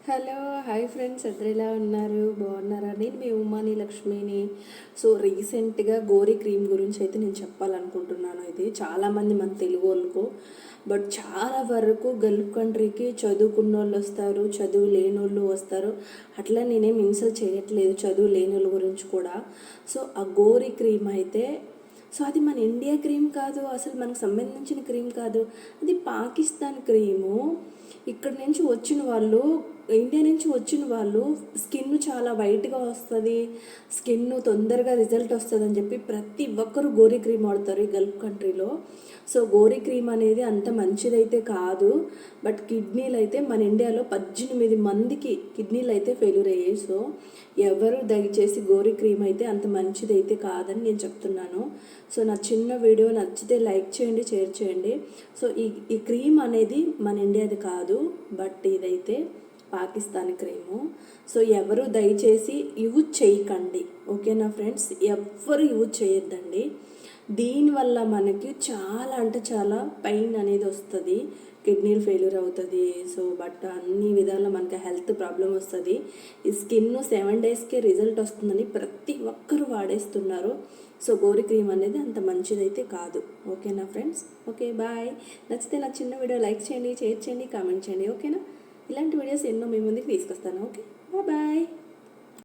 Hello hi friends, అందరు ఎలా ఉన్నారు? బాగున్నారా? నేను మీ ఉమాని లక్ష్మిని. సో రీసెంట్గా గోరీ క్రీమ్ గురించి అయితే నేను చెప్పాలనుకుంటున్నాను. ఇది చాలామంది మన తెలుగు వాళ్ళకు, బట్ చాలా వరకు గల్ఫ్ కంట్రీకి చదువుకున్న వాళ్ళు వస్తారు, చదువు లేని వాళ్ళు వస్తారు. అట్లా నేనేం ఇన్సల్ట్ చేయట్లేదు చదువు లేని వాళ్ళ గురించి కూడా. సో ఆ గోరీ క్రీమ్ అయితే, సో అది మన ఇండియా క్రీమ్ కాదు, అసలు మనకు సంబంధించిన క్రీమ్ కాదు, అది పాకిస్తాన్ క్రీము. ఇక్కడ నుంచి వచ్చిన వాళ్ళు, ఇండియా నుంచి వచ్చిన వాళ్ళు స్కిన్ చాలా వైట్గా వస్తుంది, స్కిన్ తొందరగా రిజల్ట్ వస్తుంది అని చెప్పి ప్రతి ఒక్కరు గోరీ క్రీమ్ వాడతారు ఈ గల్ఫ్ కంట్రీలో. సో గోరీ క్రీమ్ అనేది అంత మంచిదైతే కాదు. బట్ కిడ్నీలు అయితే మన ఇండియాలో 18 మందికి కిడ్నీలు అయితే ఫెయిల్యూర్ అయ్యాయి. సో ఎవరు దయచేసి గోరీ క్రీమ్ అయితే అంత మంచిదైతే కాదని నేను చెప్తున్నాను. సో నా చిన్న వీడియో నచ్చితే లైక్ చేయండి, షేర్ చేయండి. సో ఈ క్రీమ్ అనేది మన ఇండియాది కాదు, బట్ ఇదైతే పాకిస్తాన్ క్రీము. సో ఎవరు దయచేసి యూజ్ చేయకండి, ఓకేనా ఫ్రెండ్స్? ఎవ్వరు యూజ్ చేయొద్దండి. దీనివల్ల మనకి చాలా అంటే చాలా పెయిన్ అనేది వస్తుంది, కిడ్నీలు ఫెయిల్యూర్ అవుతుంది. సో బట్ అన్ని విధాల మనకి హెల్త్ ప్రాబ్లం వస్తుంది. ఈ స్కిన్ 7 డేస్కే రిజల్ట్ వస్తుందని ప్రతి ఒక్కరు వాడేస్తున్నారు. సో గోరీ క్రీమ్ అనేది అంత మంచిదైతే కాదు, ఓకేనా ఫ్రెండ్స్? Okay bye. నచ్చితే నా చిన్న వీడియో లైక్ చేయండి, షేర్ చేయండి, కామెంట్ చేయండి, ఓకేనా? ఇలాంటి వీడియోస్ ఎన్నో మీ ముందుకు తీసుకొస్తాను. Okay bye.